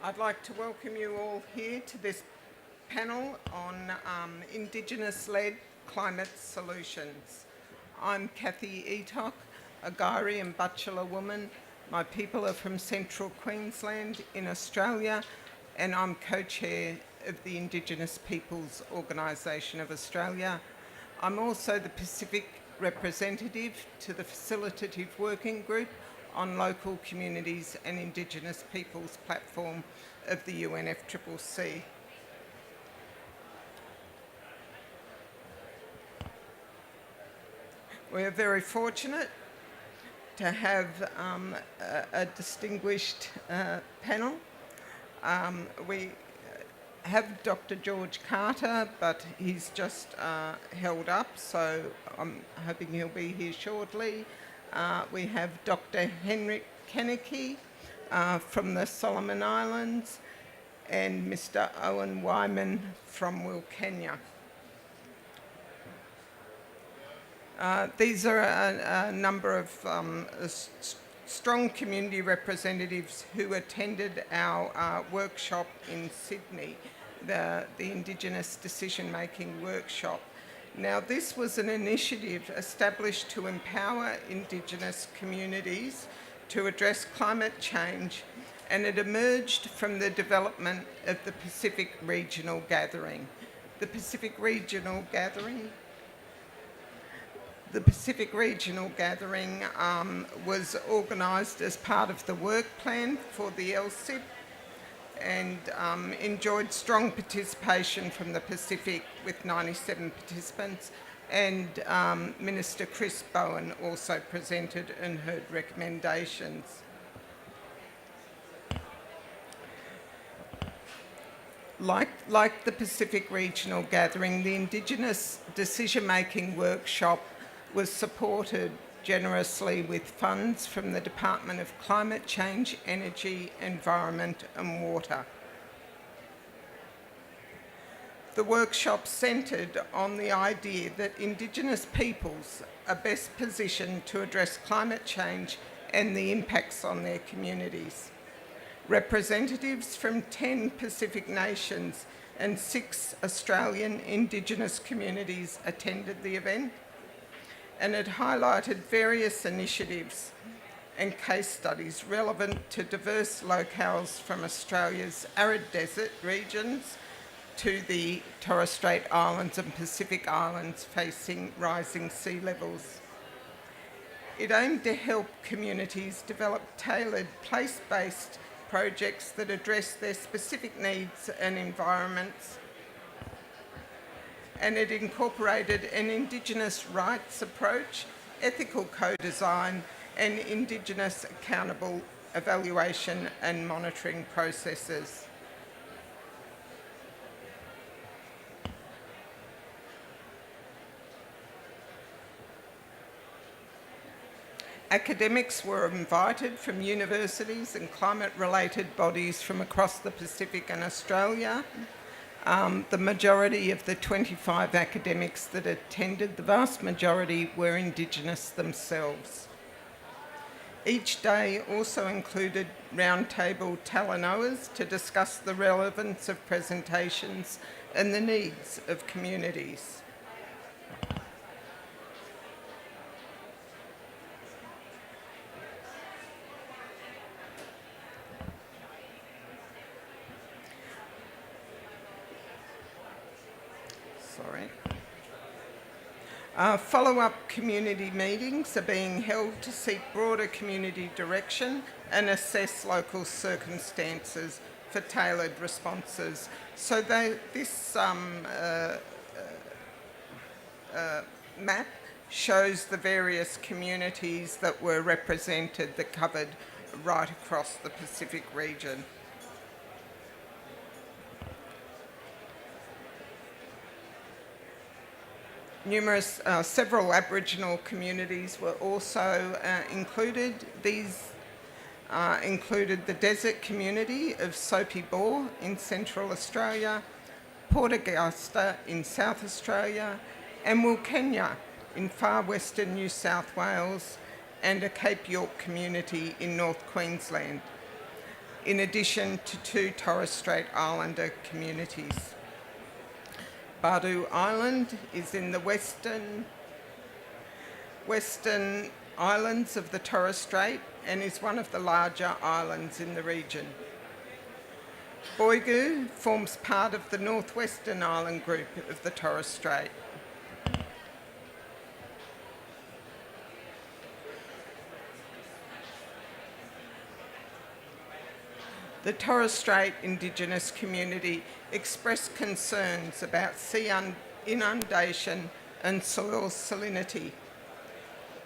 I'd like to welcome you all here to this panel on Indigenous-led climate solutions. I'm Kathy Eatock, a Guyri and Butchulla woman. My people are from Central Queensland in Australia, and I'm co-chair of the Indigenous Peoples Organisation of Australia. I'm also the Pacific representative to the Facilitative Working Group on Local Communities and Indigenous Peoples platform of the UNFCCC. We are very fortunate to have a distinguished panel. We have Dr. George Carter, but he's just held up, so I'm hoping he'll be here shortly. We have Dr. Henrik Kennecke from the Solomon Islands and Mr. Owen Wyman from Wilcannia. These are a number of strong community representatives who attended our workshop in Sydney, the Indigenous Decision-Making Workshop. Now, this was an initiative established to empower Indigenous communities to address climate change, and it emerged from the development of the Pacific Regional Gathering. The Pacific Regional Gathering was organised as part of the work plan for the LCIP and enjoyed strong participation from the Pacific with 97 participants, and Minister Chris Bowen also presented and heard recommendations. Like the Pacific Regional Gathering, the Indigenous Decision-Making Workshop was supported generously with funds from the Department of Climate Change, Energy, Environment and Water. The workshop centred on the idea that Indigenous peoples are best positioned to address climate change and the impacts on their communities. Representatives from 10 Pacific nations and 6 Australian Indigenous communities attended the event, and it highlighted various initiatives and case studies relevant to diverse locales from Australia's arid desert regions to the Torres Strait Islands and Pacific Islands facing rising sea levels. It aimed to help communities develop tailored place-based projects that address their specific needs and environments, and it incorporated an Indigenous rights approach, ethical co-design and Indigenous accountable evaluation and monitoring processes. Academics were invited from universities and climate-related bodies from across the Pacific and Australia. The majority of the 25 academics that attended, the vast majority were Indigenous themselves. Each day also included roundtable talanoas to discuss the relevance of presentations and the needs of communities. Follow-up community meetings are being held to seek broader community direction and assess local circumstances for tailored responses. So this map shows the various communities that were represented that covered right across the Pacific region. Several Aboriginal communities were also included. These included the desert community of Soapy Bore in Central Australia, Port Augusta in South Australia, and Wilcannia in far western New South Wales, and a Cape York community in North Queensland. in addition to 2 Torres Strait Islander communities. Badu Island is in the western islands of the Torres Strait and is one of the larger islands in the region. Boigu forms part of the northwestern island group of the Torres Strait. The Torres Strait Indigenous community expressed concerns about sea inundation and soil salinity.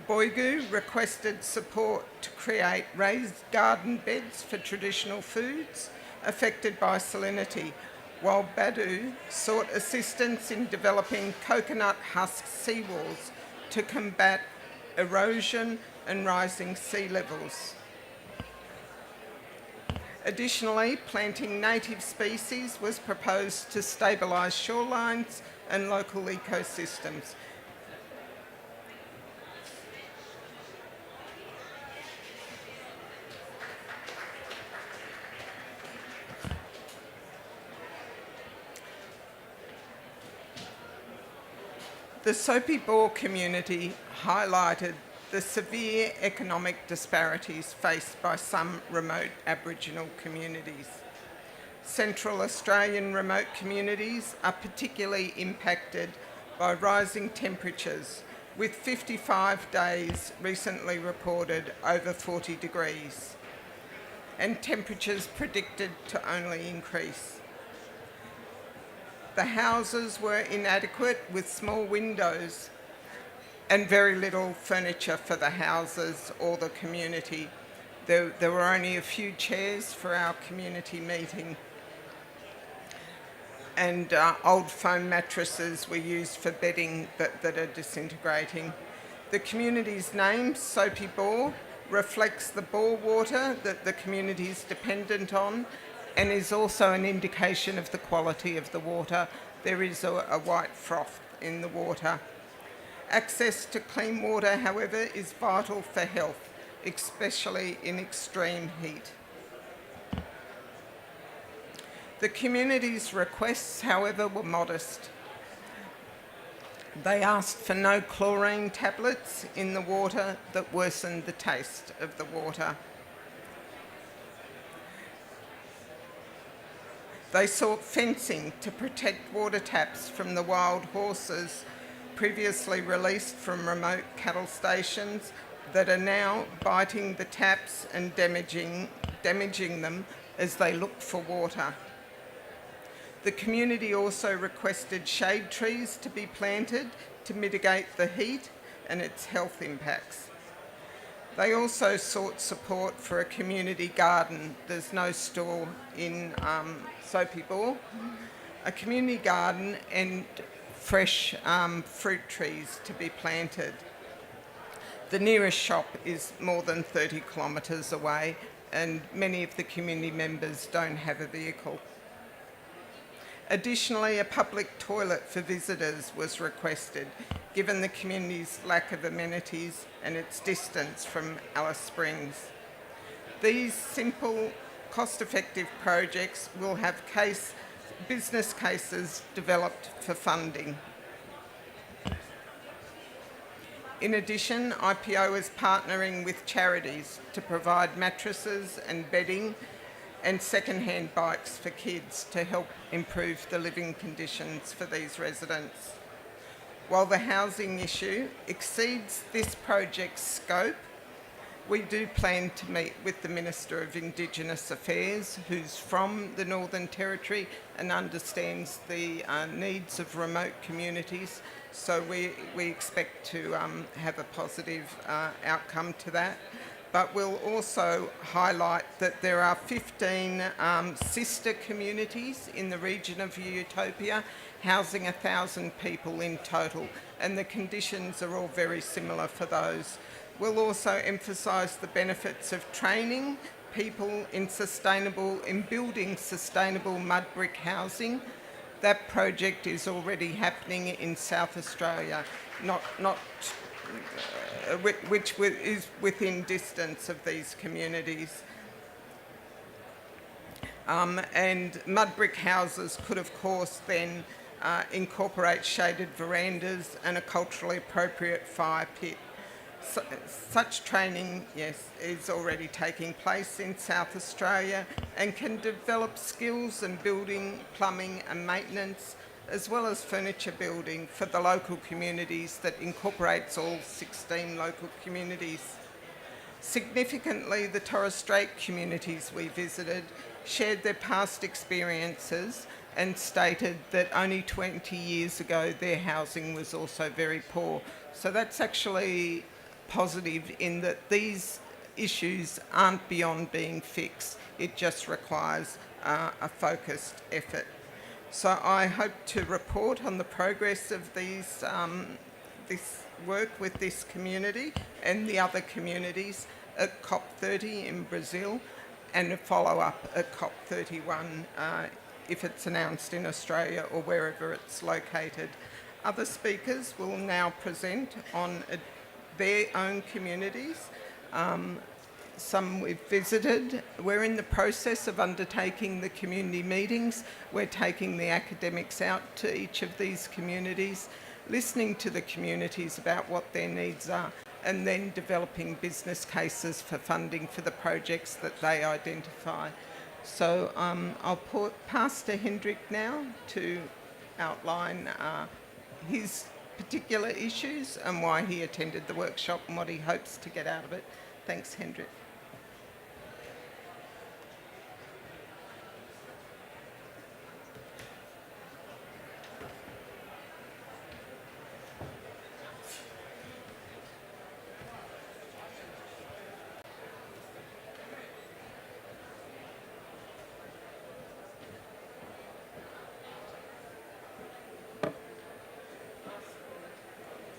Boigu requested support to create raised garden beds for traditional foods affected by salinity, while Badu sought assistance in developing coconut husk seawalls to combat erosion and rising sea levels. Additionally, planting native species was proposed to stabilise shorelines and local ecosystems. The Soapy Bore community highlighted the severe economic disparities faced by some remote Aboriginal communities. Central Australian remote communities are particularly impacted by rising temperatures, with 55 days recently reported over 40 degrees, and temperatures predicted to only increase. The houses were inadequate with small windows and very little furniture for the houses or the community. There were only a few chairs for our community meeting, and old foam mattresses were used for bedding that are disintegrating. The community's name, Soapy Bore, reflects the bore water that the community is dependent on and is also an indication of the quality of the water. There is a white froth in the water. Access to clean water, however, is vital for health, especially in extreme heat. The community's requests, however, were modest. They asked for no chlorine tablets in the water that worsened the taste of the water. They sought fencing to protect water taps from the wild horses previously released from remote cattle stations that are now biting the taps and damaging them as they look for water. The community also requested shade trees to be planted to mitigate the heat and its health impacts. They also sought support for a community garden. There's no store in Soapy Bore. A community garden and fresh fruit trees to be planted. The nearest shop is more than 30 kilometres away, and many of the community members don't have a vehicle. Additionally, a public toilet for visitors was requested, given the community's lack of amenities and its distance from Alice Springs. These simple, cost-effective projects will have business cases developed for funding. In addition, IPO is partnering with charities to provide mattresses and bedding and second-hand bikes for kids to help improve the living conditions for these residents. While the housing issue exceeds this project's scope, we do plan to meet with the Minister of Indigenous Affairs, who's from the Northern Territory and understands the needs of remote communities. So we expect to have a positive outcome to that. But we'll also highlight that there are 15 sister communities in the region of Utopia, housing 1,000 people in total, and the conditions are all very similar for those. We'll also emphasise the benefits of training people in building sustainable mud brick housing. That project is already happening in South Australia, which is within distance of these communities. And mud brick houses could, of course, then incorporate shaded verandas and a culturally appropriate fire pit. Such training, yes, is already taking place in South Australia and can develop skills in building, plumbing and maintenance, as well as furniture building for the local communities that incorporates all 16 local communities. Significantly, the Torres Strait communities we visited shared their past experiences and stated that only 20 years ago their housing was also very poor. So that's actually positive in that these issues aren't beyond being fixed. It just requires a focused effort. So I hope to report on the progress of this work with this community and the other communities at COP30 in Brazil, and a follow-up at COP31 if it's announced in Australia or wherever it's located. Other speakers will now present on their own communities. Some we've visited. We're in the process of undertaking the community meetings. We're taking the academics out to each of these communities, listening to the communities about what their needs are, and then developing business cases for funding for the projects that they identify. So I'll pass to Hendrik now to outline his particular issues and why he attended the workshop and what he hopes to get out of it. Thanks, Hendrik.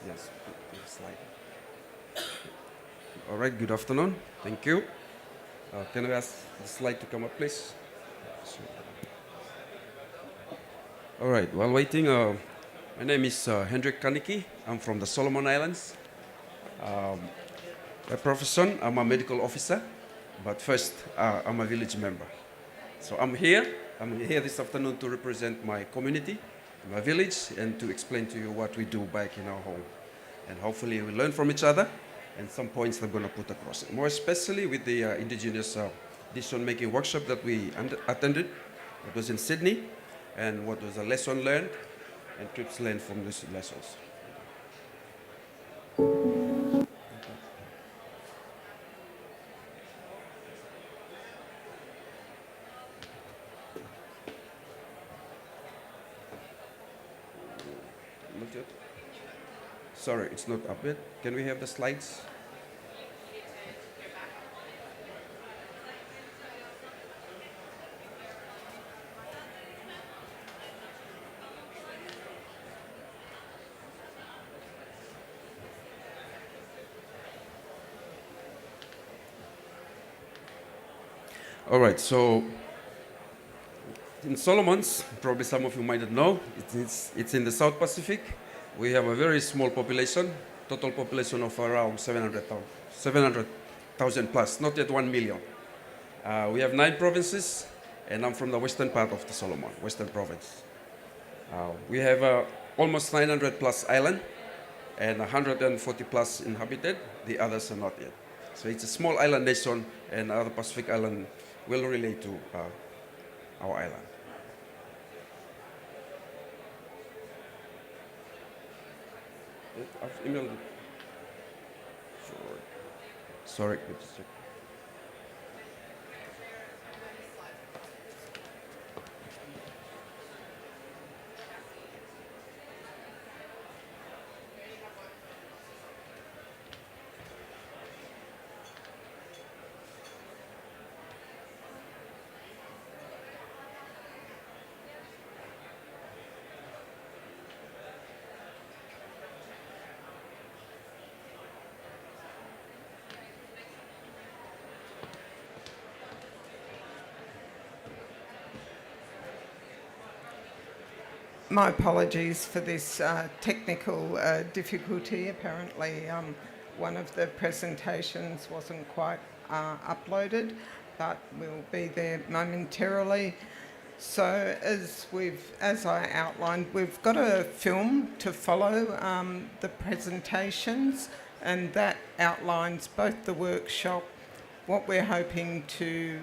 Yes, slide. All right, good afternoon. Thank you. Can I ask the slide to come up, please? All right, while waiting, my name is Hendrik Kaniki. I'm from the Solomon Islands. By profession, I'm a medical officer, but first, I'm a village member. So I'm here this afternoon to represent my community, my village, and to explain to you what we do back in our home. And hopefully we'll learn from each other and some points I'm going to put across. More especially with the Indigenous Decision-Making Workshop that we attended. It was in Sydney, and what was a lesson learned and trips learned from these lessons. Not yet. Sorry, it's not up yet. Can we have the slides? All right, so in Solomons, probably some of you might not know, it's in the South Pacific. We have a very small population, total population of around 700,000 plus, not yet 1 million. We have 9 provinces, and I'm from the western part of the Solomon, western province. We have almost 900 plus island and 140 plus inhabited. The others are not yet. So it's a small island nation, and other Pacific island will relate to our island. I've emailed it. Sorry. My apologies for this technical difficulty. Apparently one of the presentations wasn't quite uploaded. but we'll be there momentarily. So as I outlined, we've got a film to follow the presentations, and that outlines both the workshop, what we're hoping to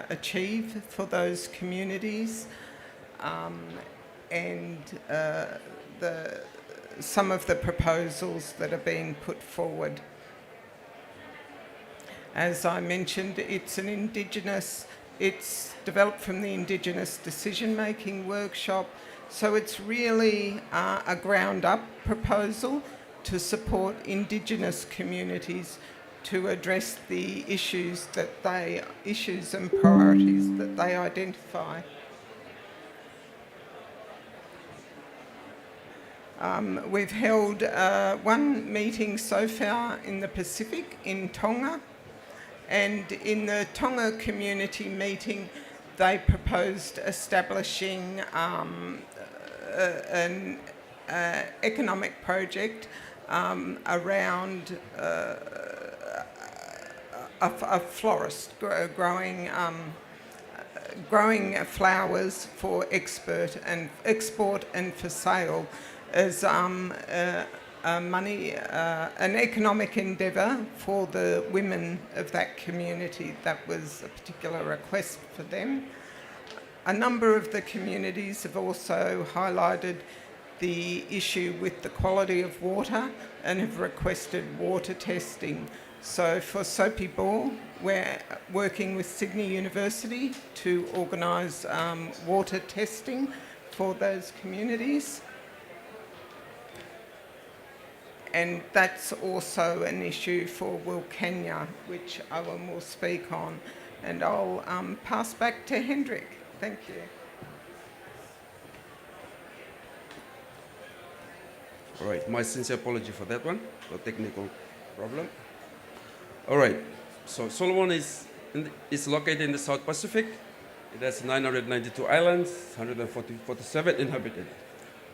achieve for those communities, and some of the proposals that are being put forward. As I mentioned, it's developed from the Indigenous Decision-Making Workshop, so it's really a ground-up proposal to support Indigenous communities to address the issues and priorities that they identify. We've held one meeting so far in the Pacific, in Tonga, and in the Tonga community meeting, they proposed establishing an economic project around a florist growing flowers for export and for sale as an economic endeavour for the women of that community. That was a particular request for them. A number of the communities have also highlighted the issue with the quality of water and have requested water testing. So for Soapy Ball, we're working with Sydney University to organise water testing for those communities. And that's also an issue for Wilcannia, which Owen will speak on. And I'll pass back to Hendrik. Thank you. All right, my sincere apology for that one, the technical problem. All right, so Solomon is located in the South Pacific. It has 992 islands, 147 inhabited.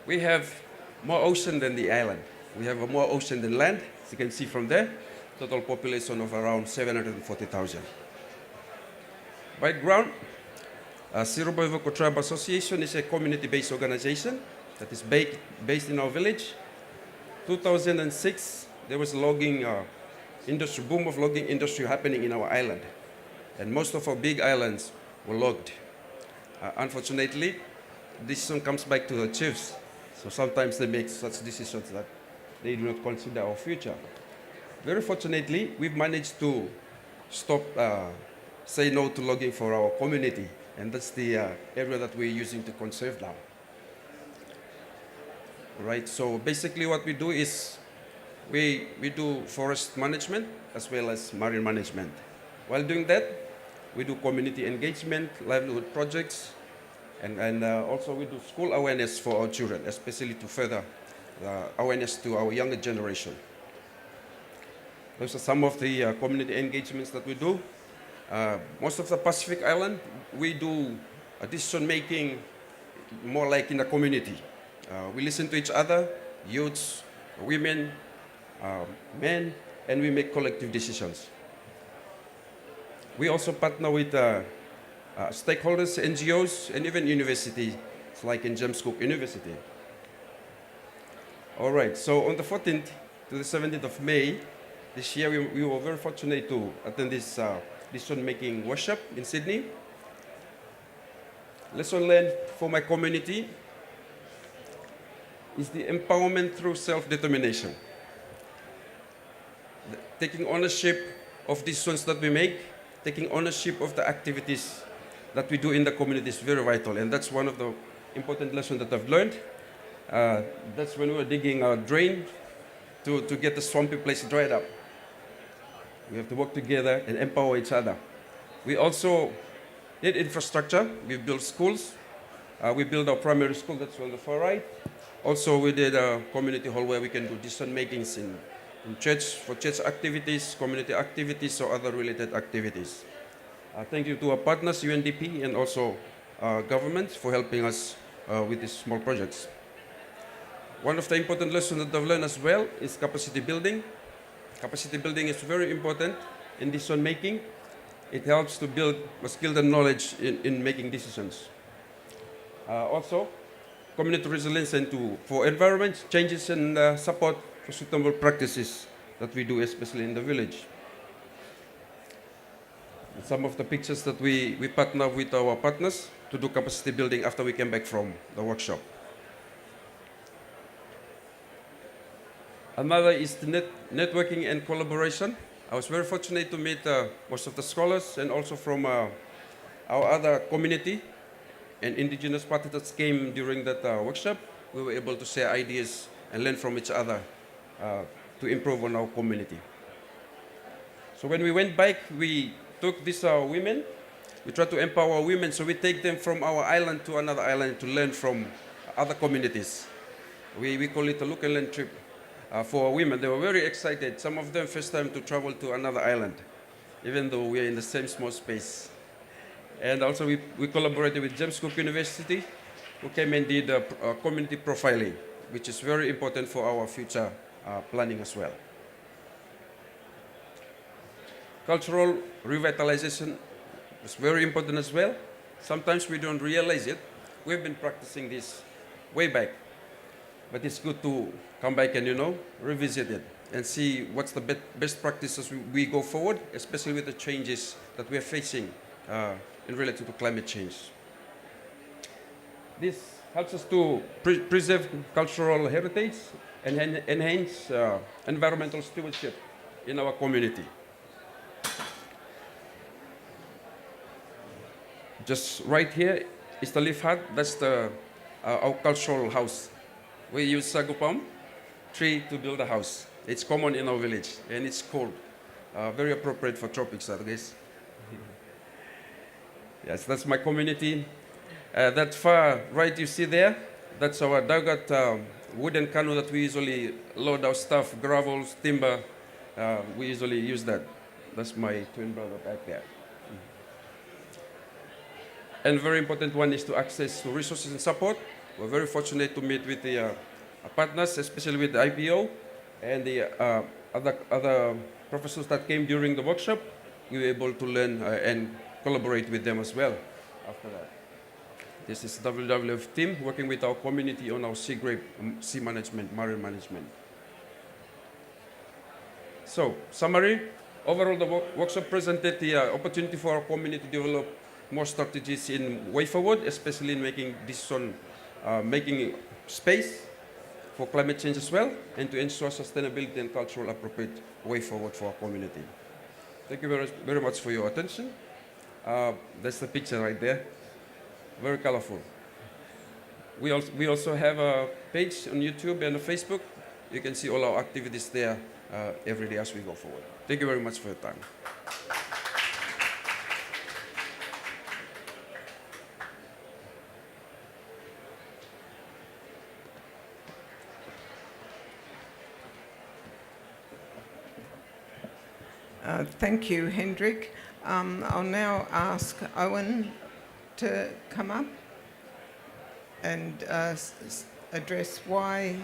We have more ocean than the island. We have more ocean than land, as you can see from there. Total population of around 740,000. Background, Siroboivoko Tribe Association is a community-based organization that is based in our village. 2006, there was boom of logging industry happening in our island. And most of our big islands were logged. Unfortunately, the decision comes back to the chiefs. So sometimes they make such decisions that they do not consider our future. Very fortunately, we've managed to say no to logging for our community. And that's the area that we're using to conserve now. Right, so basically what we do is we do forest management as well as marine management. While doing that, we do community engagement, livelihood projects, and also we do school awareness for our children, especially to further awareness to our younger generation. Those are some of the community engagements that we do. Most of the Pacific Island, we do decision-making more like in the community. We listen to each other, youths, women, men, and we make collective decisions. We also partner with stakeholders, NGOs, and even universities, like in James Cook University. All right, so on the 14th to the 17th of May, this year we were very fortunate to attend this decision-making workshop in Sydney. Lesson learned for my community is the empowerment through self-determination. Taking ownership of decisions that we make, taking ownership of the activities that we do in the community is very vital, and that's one of the important lessons that I've learned. That's when we were digging a drain to get the swampy place dried up. We have to work together and empower each other. We also did infrastructure. We built schools. We built our primary school, that's on the far right. Also, we did a community hall where we can do decision-makings in church, for church activities, community activities, or other related activities. Thank you to our partners, UNDP, and also government for helping us with these small projects. One of the important lessons that I've learned as well is capacity building. Capacity building is very important in decision-making. It helps to build a skill and knowledge in making decisions. Also, community resilience for environment changes and support for suitable practices that we do, especially in the village. Some of the pictures that we partner with our partners to do capacity building after we came back from the workshop. Another is the networking and collaboration. I was very fortunate to meet most of the scholars and also from our other community and indigenous parties that came during that workshop. We were able to share ideas and learn from each other to improve on our community. So when we went back, we took these women. We try to empower women, so we take them from our island to another island to learn from other communities. We call it a look and learn trip for women. They were very excited. Some of them first time to travel to another island, even though we are in the same small space. And also we collaborated with James Cook University, who came and did community profiling, which is very important for our future planning as well. Cultural revitalization is very important as well. Sometimes we don't realize it. We've been practicing this way back, but it's good to come back and, revisit it and see what's the best practices we go forward, especially with the changes that we are facing in relation to climate change. This helps us to preserve cultural heritage and enhance environmental stewardship in our community. Just right here is the leaf hut. That's our cultural house. We use sagu palm tree to build a house. It's common in our village, and it's cold. Very appropriate for tropics, I guess. Yes, that's my community. That far right you see there, that's our dugout wooden canoe that we usually load our stuff, gravels, timber. We usually use that. That's my twin brother back there. And very important one is to access to resources and support. We're very fortunate to meet with the partners, especially with the IPO and the other professors that came during the workshop. We were able to learn and collaborate with them as well after that. This is WWF team working with our community on our sea grape, sea management, marine management. So, summary, overall the workshop presented the opportunity for our community to develop more strategies in way forward, especially in making decision, making space for climate change as well, and to ensure sustainability and cultural appropriate way forward for our community. Thank you very, very much for your attention. That's the picture right there. Very colorful. We also have a page on YouTube and on Facebook. You can see all our activities there every day as we go forward. Thank you very much for your time. Thank you, Hendrik. I'll now ask Owen to come up and address why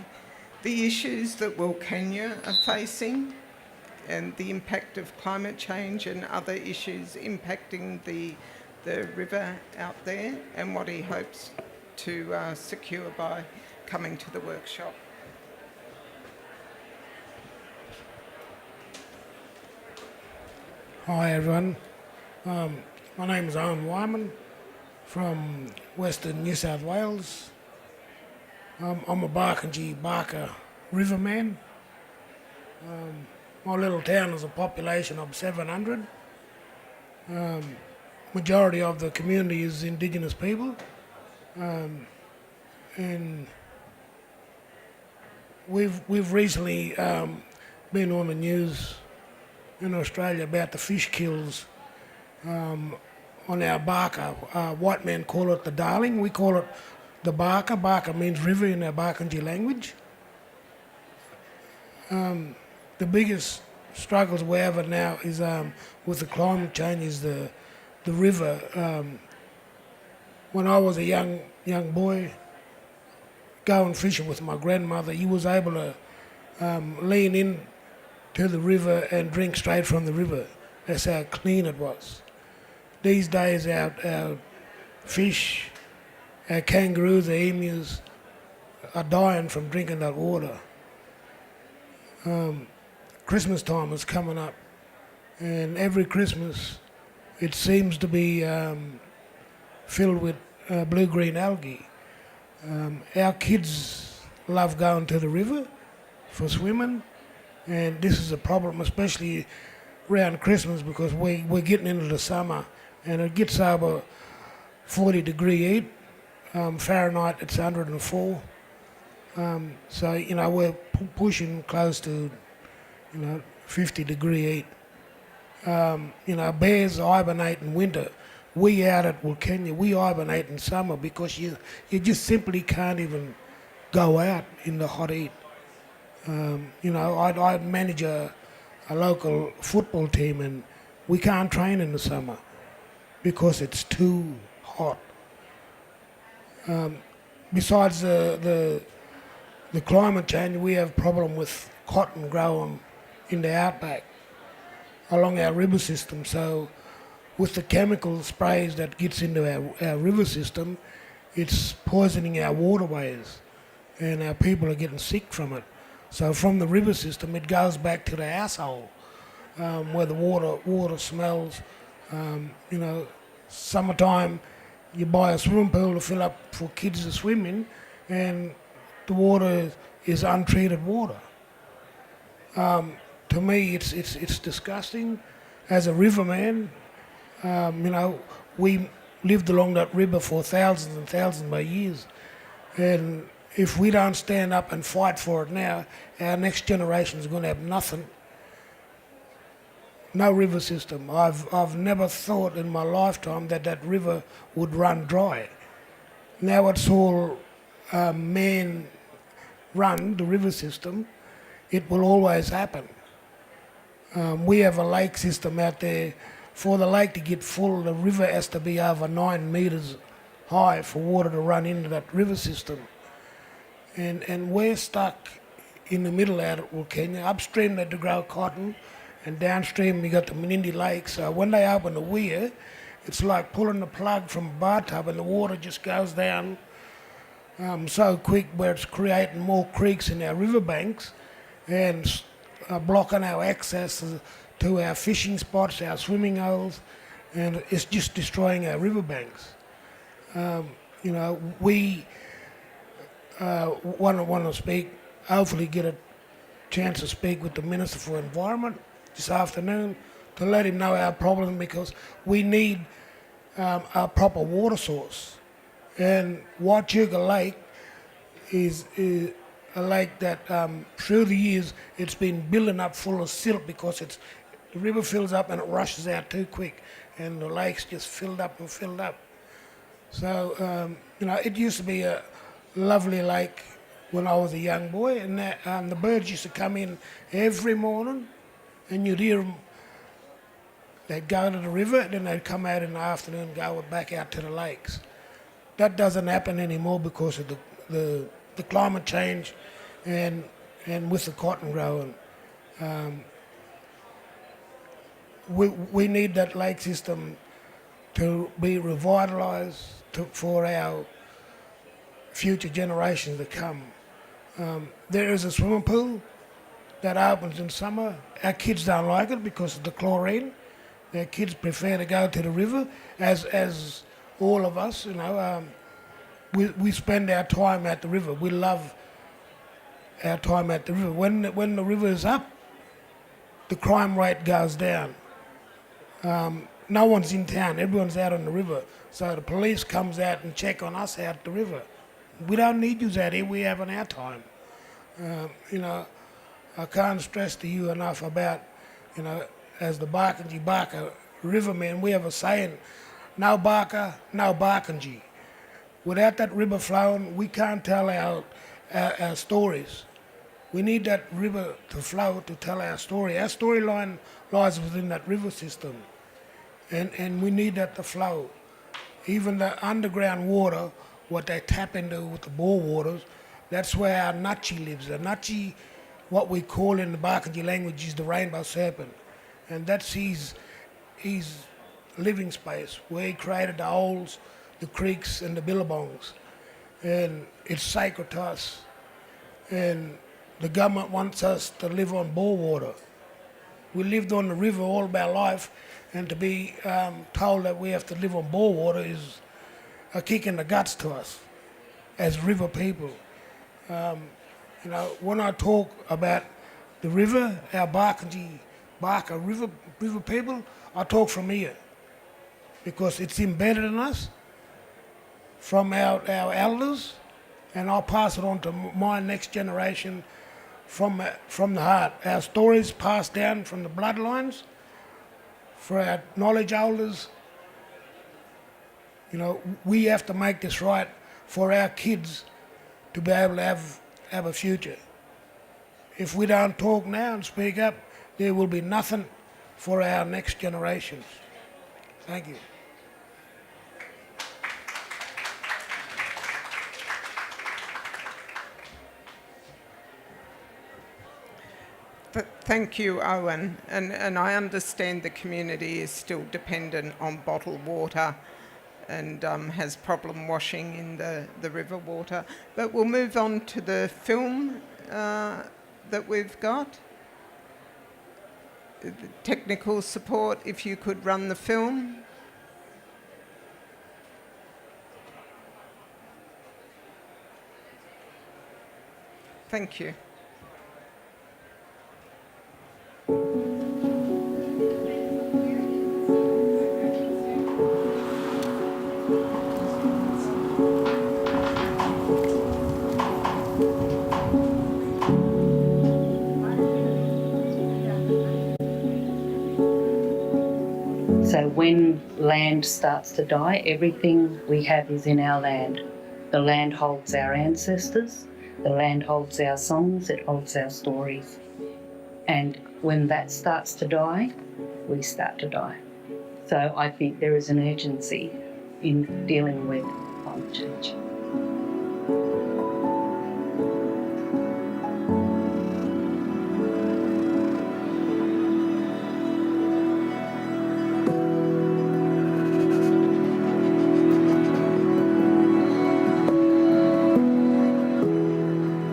the issues that Wilcannia are facing and the impact of climate change and other issues impacting the river out there, and what he hopes to secure by coming to the workshop. Hi everyone, my name is Owen Wyman from Western New South Wales. I'm a Barkindji riverman. My little town has a population of 700. Majority of the community is Indigenous people, and we've recently been on the news in Australia about the fish kills on our Barker. White men call it the Darling. We call it the Barker. Barker means river in our Barkindji language. The biggest struggles we have now is with the climate change is the river. When I was a young boy going fishing with my grandmother, he was able to lean in to the river and drink straight from the river. That's how clean it was. these days our fish, our kangaroos, our emus are dying from drinking that water. Christmas time is coming up, and every Christmas it seems to be filled with blue-green algae. Our kids love going to the river for swimming, and this is a problem, especially around Christmas, because we're getting into the summer and it gets over 40-degree heat. Fahrenheit, it's 104. So, we're pushing close to, 50-degree heat. Bears hibernate in winter. We out at Wilkenya, we hibernate in summer because you just simply can't even go out in the hot heat. I manage a local football team, and we can't train in the summer because it's too hot. Besides the climate change, we have a problem with cotton growing in the outback along our river system. So with the chemical sprays that gets into our river system, it's poisoning our waterways, and our people are getting sick from it. So from the river system, it goes back to the household, where the water smells. Summertime, you buy a swimming pool to fill up for kids to swim in, and the water is untreated water. To me, it's disgusting. As a riverman, we lived along that river for thousands and thousands of years, and if we don't stand up and fight for it now, our next generation is going to have nothing. No river system. I've never thought in my lifetime that river would run dry. Now it's all man run, the river system. It will always happen. We have a lake system out there. For the lake to get full, the river has to be over 9 metres high for water to run into that river system. And we're stuck in the middle out at Wilkenya. Upstream they had to grow cotton, and downstream we got the Menindee Lake. So when they open the weir, it's like pulling the plug from a bathtub, and the water just goes down so quick, where it's creating more creeks in our riverbanks and blocking our access to our fishing spots, our swimming holes, and it's just destroying our riverbanks. We want to speak, hopefully get a chance to speak with the Minister for Environment this afternoon to let him know our problem, because we need a proper water source. And Wachuga Lake is a lake that through the years it's been building up full of silt, because the river fills up and it rushes out too quick, and the lake's just filled up and filled up. So, it used to be a lovely lake when I was a young boy, and the birds used to come in every morning, and you'd hear them. They'd go to the river, then they'd come out in the afternoon and go back out to the lakes. That doesn't happen anymore because of the climate change and with the cotton growing. We need that lake system to be revitalised for our future generations to come. There is a swimming pool that opens in summer. Our kids don't like it because of the chlorine. Their kids prefer to go to the river, as all of us, we spend our time at the river. We love our time at the river. When the river is up, the crime rate goes down. No one's in town, everyone's out on the river. So the police comes out and check on us out the river. We don't need you out here, we're having our time. I can't stress to you enough about, as the Barkindji rivermen, we have a saying, no Barker, no Barkindji. Without that river flowing, we can't tell our stories. We need that river to flow to tell our story. Our storyline lies within that river system, and we need that to flow. Even the underground water, what they tap into with the bore waters, that's where our Nachi lives. The Nachi, what we call in the Barkindji language, is the rainbow serpent, and that's his living space where He created the holes, the creeks and the billabongs. And it's sacred to us. And the government wants us to live on bore water. We lived on the river all of our life, and to be told that we have to live on bore water is a kick in the guts to us as river people. You know, when I talk about the river, our Barker river people, I talk from here because it's embedded in us from our elders, and I'll pass it on to my next generation from the heart. Our stories passed down from the bloodlines for our knowledge holders. You know, we have to make this right for our kids to be able to have a future. If we don't talk now and speak up, there will be nothing for our next generations. Thank you. Thank you, Owen. And I understand the community is still dependent on bottled water and has problem washing in the river water. But we'll move on to the film that we've got. The technical support, if you could run the film. Thank you. So when land starts to die, everything we have is in our land. The land holds our ancestors, the land holds our songs, it holds our stories. And when that starts to die, we start to die. So I think there is an urgency in dealing with climate change.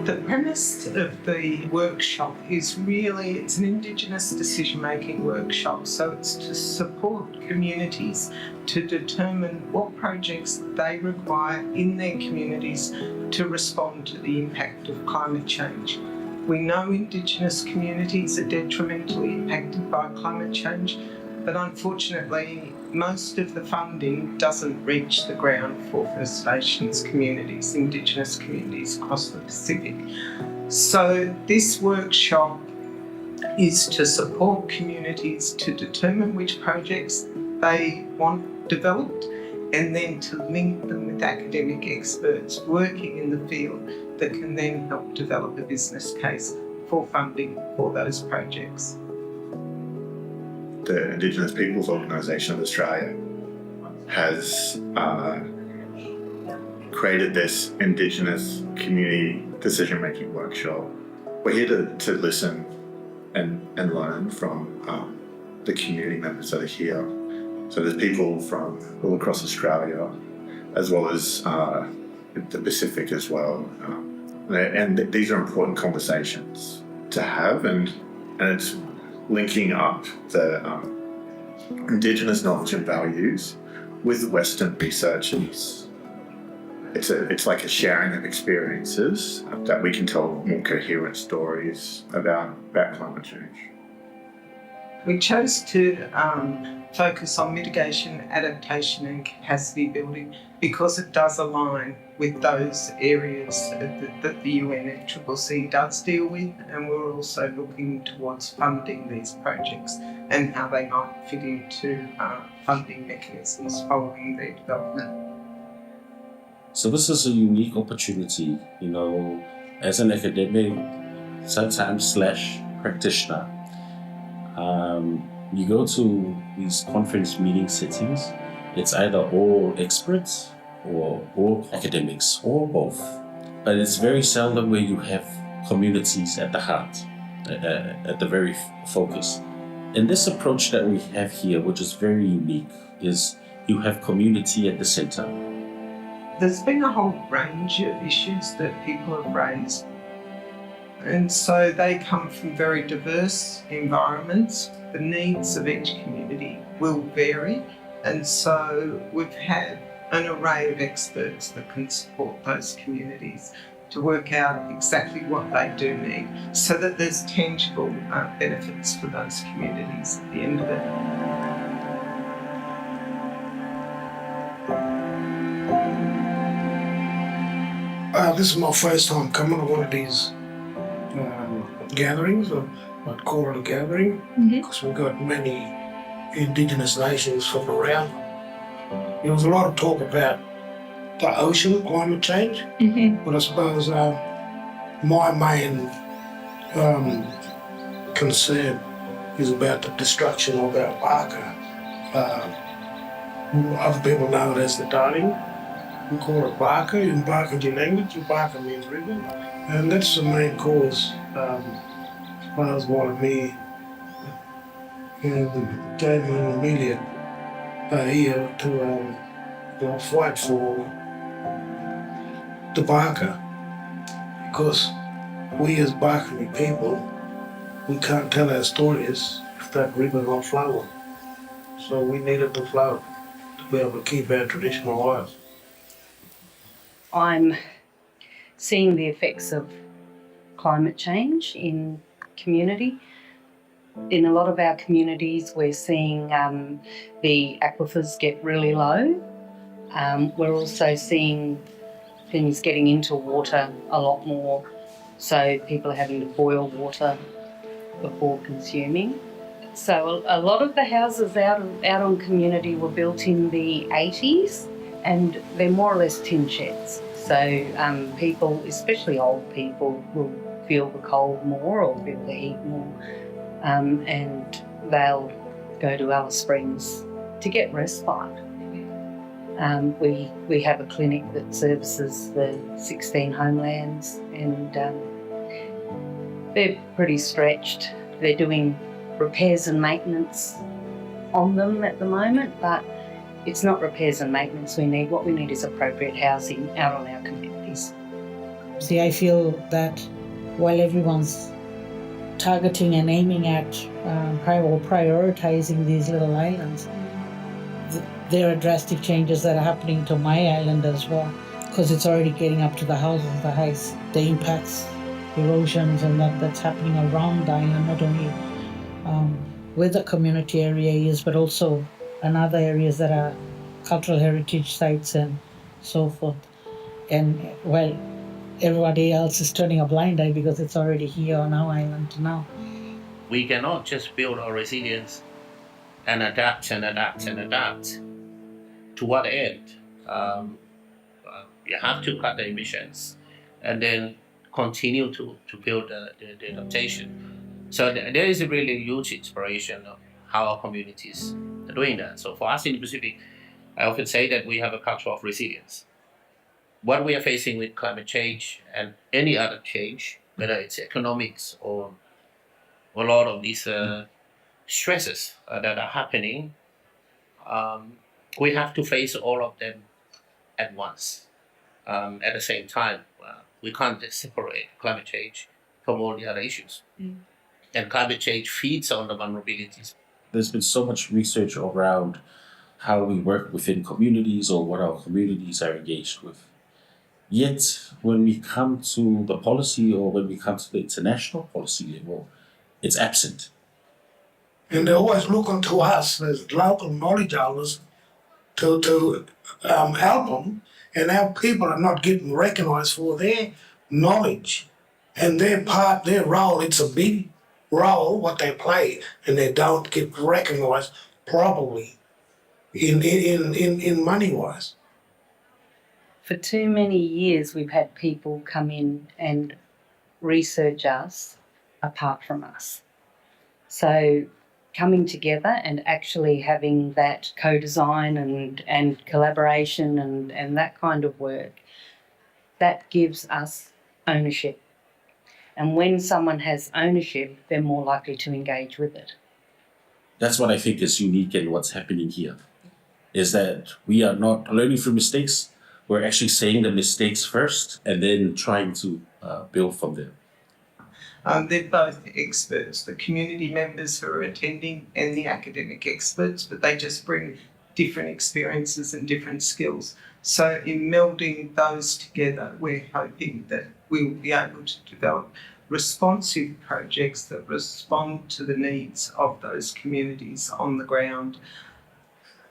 The premise of the workshop is really, it's an Indigenous decision-making workshop, so it's to support communities to determine what projects they require in their communities to respond to the impact of climate change. We know Indigenous communities are detrimentally impacted by climate change, but unfortunately most of the funding doesn't reach the ground for First Nations communities, Indigenous communities across the Pacific. So this workshop is to support communities to determine which projects they want developed, and then to link them with academic experts working in the field that can then help develop a business case for funding for those projects. The Indigenous Peoples Organisation of Australia has created this Indigenous Community Decision-Making Workshop. We're here to listen and learn from the community members that are here. So there's people from all across Australia, as well as the Pacific as well. And these are important conversations to have, and it's linking up the Indigenous knowledge and values with Western researchers. It's like a sharing of experiences that we can tell more coherent stories about climate change. We chose to focus on mitigation, adaptation and capacity building because it does align with those areas that the UNFCCC does deal with, and we're also looking towards funding these projects and how they might fit into funding mechanisms following their development. So this is a unique opportunity, you know, as an academic, sometimes / practitioner. You go to these conference meeting settings, it's either all experts or all academics or both. But it's very seldom where you have communities at the heart, at the very focus. And this approach that we have here, which is very unique, is you have community at the center. There's been a whole range of issues that people have raised, and so they come from very diverse environments. The needs of each community will vary, and so we've had an array of experts that can support those communities to work out exactly what they do need so that there's tangible benefits for those communities at the end of it. This is my first time coming to one of these gatherings, or I'd call it a gathering, because we've got many Indigenous nations from around. There was a lot of talk about the ocean, climate change, but I suppose my main concern is about the destruction of our barker. Other people know it as the darling. We call it barker in Barkindji language. Barker means river, and that's the main cause. As far as why me gave me an immediate here to fight for the barker, because we as Barkindji people, we can't tell our stories if that river not flowing. So we needed to flow to be able to keep our traditional lives. I'm seeing the effects of climate change in community. In a lot of our communities, we're seeing the aquifers get really low. We're also seeing things getting into water a lot more, so people are having to boil water before consuming. So a lot of the houses out on community were built in the 80s, and they're more or less tin sheds. So people, especially old people, will feel the cold more or feel the heat more, and they'll go to Alice Springs to get respite. We have a clinic that services the 16 homelands, and they're pretty stretched. They're doing repairs and maintenance on them at the moment, but it's not repairs and maintenance we need. What we need is appropriate housing out on our communities. See, I feel that while everyone's targeting and aiming at or prioritizing these little islands, there are drastic changes that are happening to my island as well, because it's already getting up to the houses, the heights, the impacts, erosions, and that's happening around the island, not only where the community area is, but also in other areas that are cultural heritage sites and so forth. And well, everybody else is turning a blind eye because it's already here on our island now. We cannot just build our resilience and adapt and adapt and adapt. To what end? You have to cut the emissions and then continue to build the adaptation. So there is a really huge inspiration of how our communities are doing that. So for us in the Pacific, I often say that we have a culture of resilience. What we are facing with climate change and any other change, whether it's economics or a lot of these stresses that are happening, we have to face all of them at once. At the same time, we can't just separate climate change from all the other issues. And climate change feeds on the vulnerabilities. There's been so much research around how we work within communities or what our communities are engaged with. Yet, when we come to the policy or when we come to the international policy level, it's absent. And they're always looking to us as local knowledge holders to help them, and our people are not getting recognised for their knowledge and their part, their role. It's a big role what they play, and they don't get recognised properly in money wise. For too many years, we've had people come in and research us apart from us. So coming together and actually having that co-design and collaboration and that kind of work, that gives us ownership. And when someone has ownership, they're more likely to engage with it. That's what I think is unique in what's happening here, is that we are not learning from mistakes. We're actually saying the mistakes first and then trying to build from there. They're both experts, the community members who are attending and the academic experts, but they just bring different experiences and different skills. So in melding those together, we're hoping that we'll be able to develop responsive projects that respond to the needs of those communities on the ground.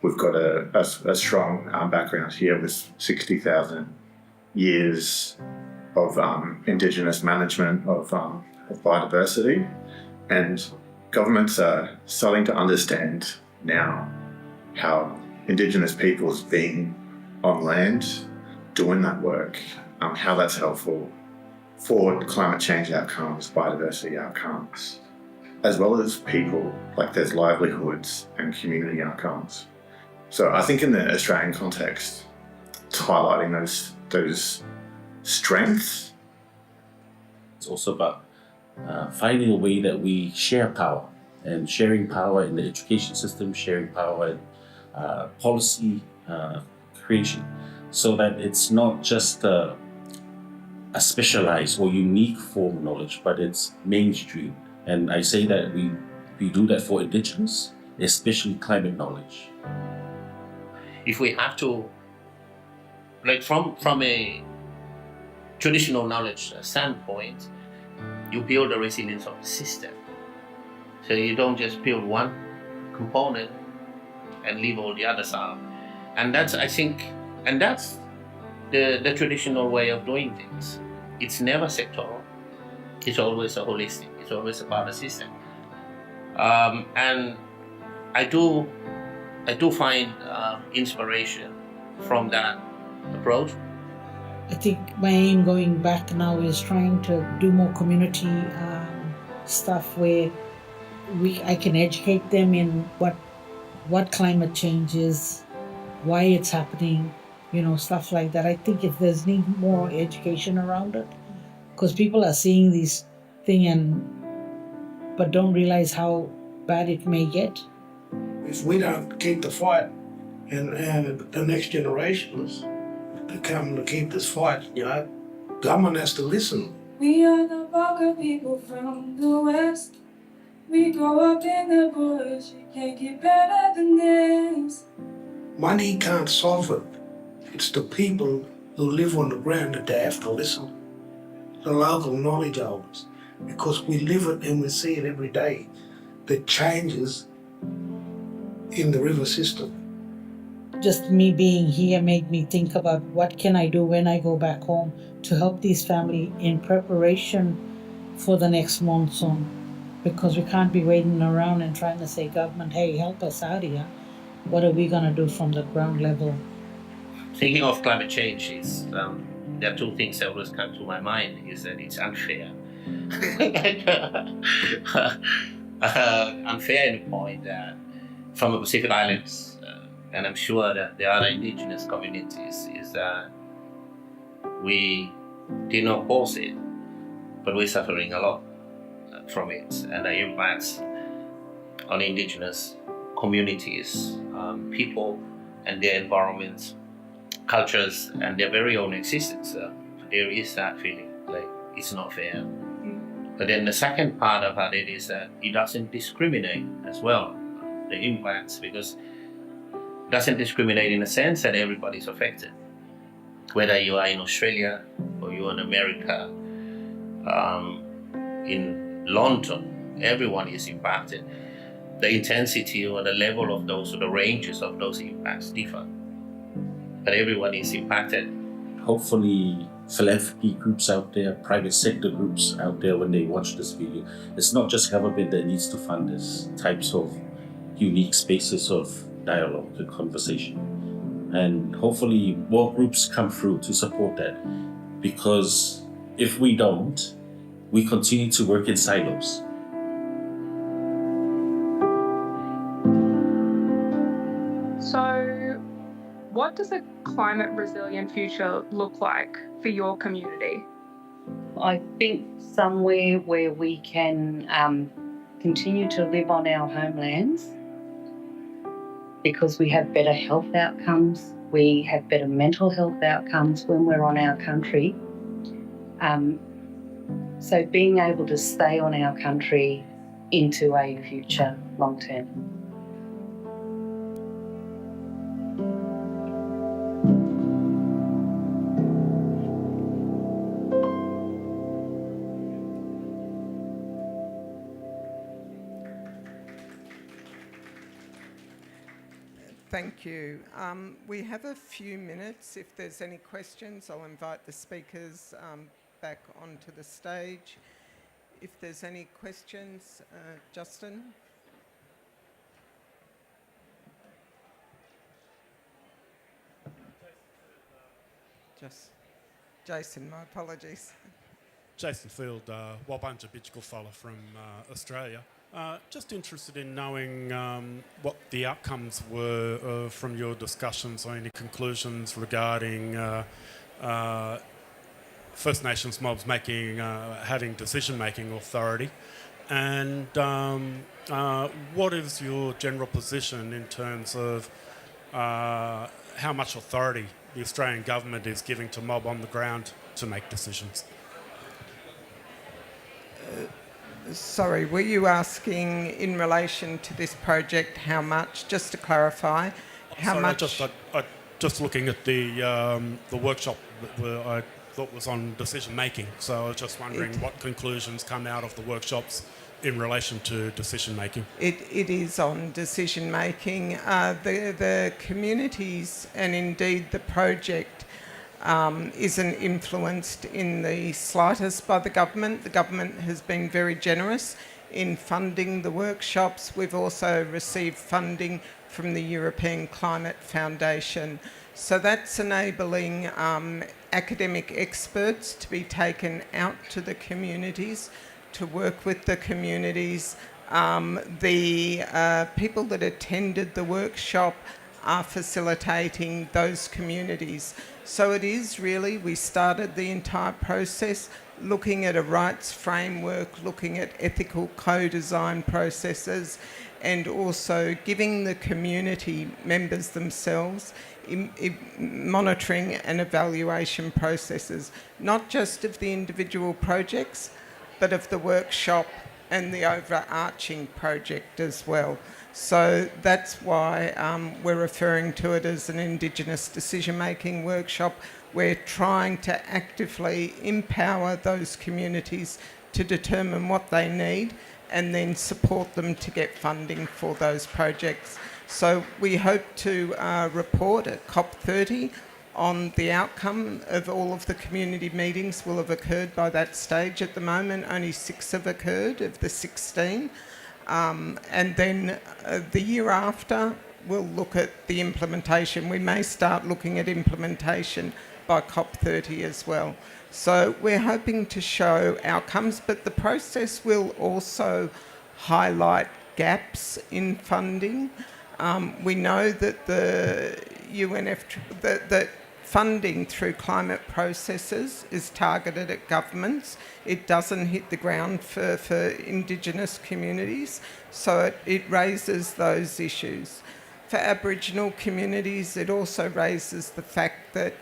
We've got a strong background here with 60,000 years of Indigenous management of biodiversity, and governments are starting to understand now how Indigenous peoples being on land, doing that work, how that's helpful for climate change outcomes, biodiversity outcomes, as well as people, like there's livelihoods and community outcomes. So I think in the Australian context, it's highlighting those strengths. It's also about finding a way that we share power, and sharing power in the education system, sharing power in policy creation, so that it's not just a specialized or unique form of knowledge, but it's mainstream. And I say that we do that for Indigenous, especially climate knowledge. If we have to, like from a traditional knowledge standpoint, you build the resilience of the system. So you don't just build one component and leave all the others out. And that's, I think, and that's the traditional way of doing things. It's never sectoral. It's always a holistic. It's always about the system. And I do find inspiration from that approach. I think my aim going back now is trying to do more community stuff where I can educate them in what climate change is, why it's happening, stuff like that. I think if there's need more education around it, because people are seeing this thing but don't realize how bad it may get. If we don't keep the fight, and the next generations to come to keep this fight, government has to listen. We are the Baka people from the West. We grow up in the bush, you can't get better than this. Money can't solve it. It's the people who live on the ground that they have to listen. The local knowledge holders, because we live it and we see it every day. The changes in the river system. Just me being here made me think about what can I do when I go back home to help these family in preparation for the next monsoon, because we can't be waiting around and trying to say, government, hey, help us out here. What are we going to do from the ground level? Thinking of climate change is, there are two things that always come to my mind, is that it's unfair. Unfair in the point that from the Pacific Islands, and I'm sure that there are other Indigenous communities, is that we did not cause it, but we're suffering a lot from it, and the impacts on Indigenous communities, people and their environments, cultures, and their very own existence. There is that feeling like it's not fair. But then the second part about it is that it doesn't discriminate as well, the impacts, because it doesn't discriminate in the sense that everybody's affected. Whether you are in Australia or you're in America, in London, everyone is impacted. The intensity or the level of those, or the ranges of those impacts differ, but everyone is impacted. Hopefully, philanthropy groups out there, private sector groups out there, when they watch this video, it's not just government that needs to fund this types of unique spaces of dialogue and conversation. And hopefully more groups come through to support that, because if we don't, we continue to work in silos. So, what does a climate resilient future look like for your community? I think somewhere where we can continue to live on our homelands because we have better health outcomes, we have better mental health outcomes when we're on our country. So being able to stay on our country into a future long term. Thank you. We have a few minutes. If there's any questions, I'll invite the speakers back onto the stage. If there's any questions, Justin? Just Jason, my apologies. Jason Field, Wabunja Bidjigal fella from Australia. Just interested in knowing what the outcomes were from your discussions or any conclusions regarding First Nations mobs having decision-making authority, and what is your general position in terms of how much authority the Australian government is giving to mob on the ground to make decisions? Sorry, were you asking in relation to this project how much? Just to clarify, how much? Just looking at the workshop that I thought was on decision making. So I was just wondering what conclusions come out of the workshops in relation to decision making. It is on decision making. The communities and indeed the project isn't influenced in the slightest by the government. The government has been very generous in funding the workshops. We've also received funding from the European Climate Foundation. So that's enabling academic experts to be taken out to the communities, to work with the communities. The people that attended the workshop are facilitating those communities. So it is really, we started the entire process looking at a rights framework, looking at ethical co-design processes, and also giving the community members themselves monitoring and evaluation processes, not just of the individual projects, but of the workshop and the overarching project as well. So that's why we're referring to it as an Indigenous Decision-Making Workshop. We're trying to actively empower those communities to determine what they need and then support them to get funding for those projects. So we hope to report at COP30 on the outcome of all of the community meetings will have occurred by that stage. At the moment, only 6 have occurred of the 16. And then the year after, we'll look at the implementation. We may start looking at implementation by COP30 as well. So we're hoping to show outcomes, but the process will also highlight gaps in funding. We know that the that funding through climate processes is targeted at governments. It doesn't hit the ground for Indigenous communities, so it raises those issues. For Aboriginal communities, it also raises the fact that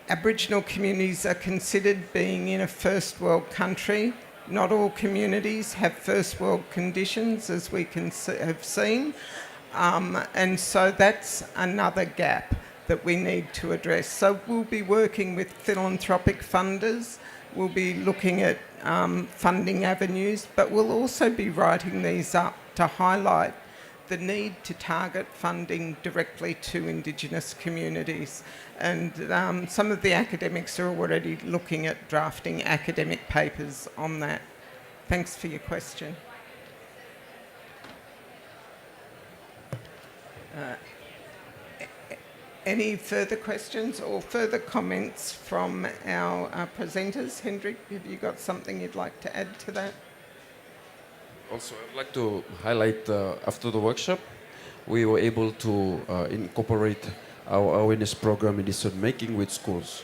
Aboriginal communities are considered being in a first world country. Not all communities have first world conditions, as we have seen. And so that's another gap that we need to address. So we'll be working with philanthropic funders, we'll be looking at funding avenues, but we'll also be writing these up to highlight the need to target funding directly to Indigenous communities. And some of the academics are already looking at drafting academic papers on that. Thanks for your question. Any further questions or further comments from our presenters? Hendrik, have you got something you'd like to add to that? Also, I'd like to highlight after the workshop, we were able to incorporate our awareness program in decision making with schools.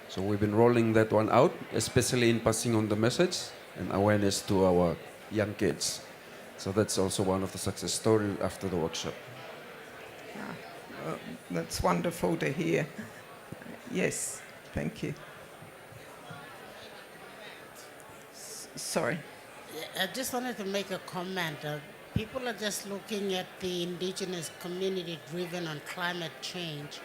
So we've been rolling that one out, especially in passing on the message and awareness to our young kids. So that's also one of the success stories after the workshop. That's wonderful to hear. Yes, thank you. Sorry. I just wanted to make a comment. People are just looking at the Indigenous community driven on climate change.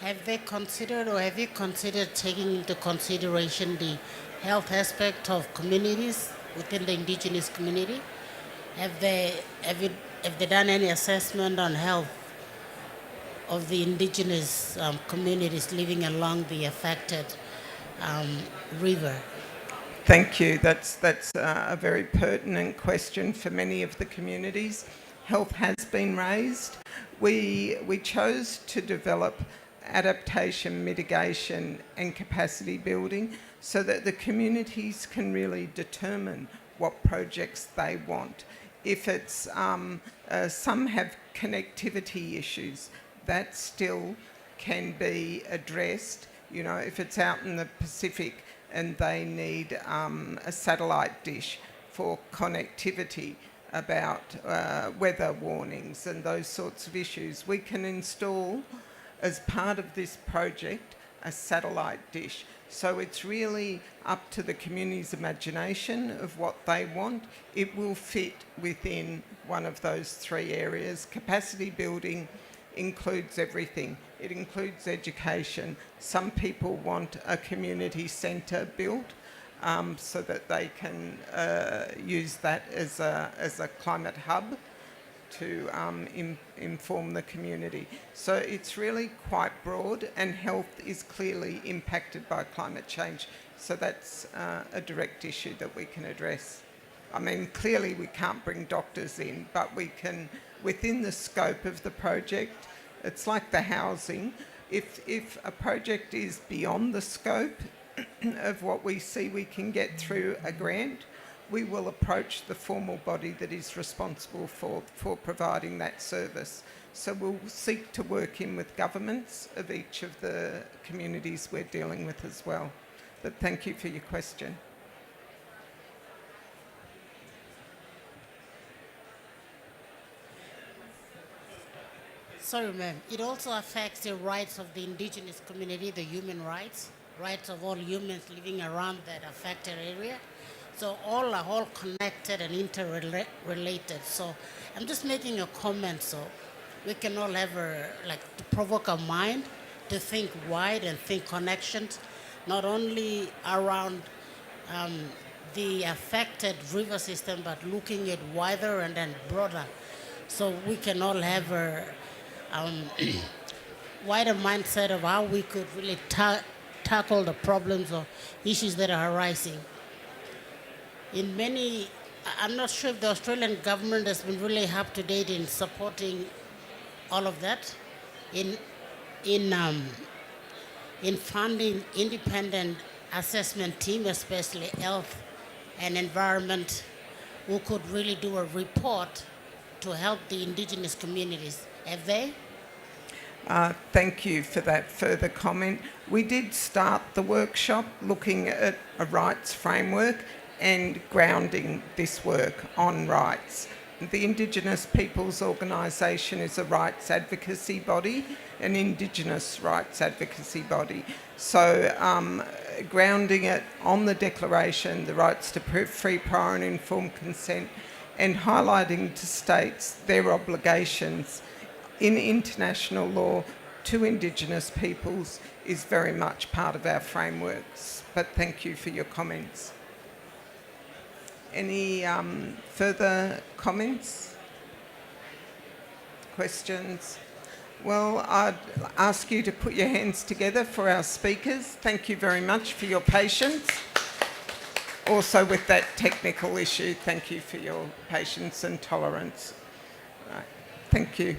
Have they considered, or have you considered taking into consideration the health aspect of communities within the Indigenous community? Have they done any assessment on health of the Indigenous communities living along the affected river? Thank you. That's a very pertinent question for many of the communities. Health has been raised. We chose to develop adaptation, mitigation and capacity building so that the communities can really determine what projects they want. If it's some have connectivity issues, that still can be addressed. You know, if it's out in the Pacific and they need a satellite dish for connectivity about weather warnings and those sorts of issues, we can install, as part of this project, a satellite dish. So it's really up to the community's imagination of what they want. It will fit within one of those three areas. Capacity building includes everything. It includes education. Some people want a community centre built so that they can use that as a climate hub to inform the community. So it's really quite broad, and health is clearly impacted by climate change. So that's a direct issue that we can address. I mean, clearly we can't bring doctors in, but we can, within the scope of the project, it's like the housing. If a project is beyond the scope of what we see we can get through a grant, we will approach the formal body that is responsible for providing that service. So we'll seek to work in with governments of each of the communities we're dealing with as well. But thank you for your question. Sorry, ma'am. It also affects the rights of the Indigenous community, the human rights of all humans living around that affected area. So all are all connected and interrelated. So I'm just making a comment so we can all have to provoke our mind to think wide and think connections, not only around the affected river system, but looking at wider and then broader. So we can all have a wider mindset of how we could really tackle the problems or issues that are arising. I'm not sure if the Australian government has been really up to date in supporting all of that, in funding independent assessment team, especially health and environment, who could really do a report to help the Indigenous communities. Have they? Thank you for that further comment. We did start the workshop looking at a rights framework and grounding this work on rights. The Indigenous Peoples Organisation is a rights advocacy body, an Indigenous rights advocacy body. So grounding it on the Declaration, the rights to free, prior and informed consent, and highlighting to states their obligations in international law to Indigenous peoples is very much part of our frameworks. But thank you for your comments. Any further comments? Questions? Well, I'd ask you to put your hands together for our speakers. Thank you very much for your patience. Also with that technical issue, thank you for your patience and tolerance. Right. Thank you.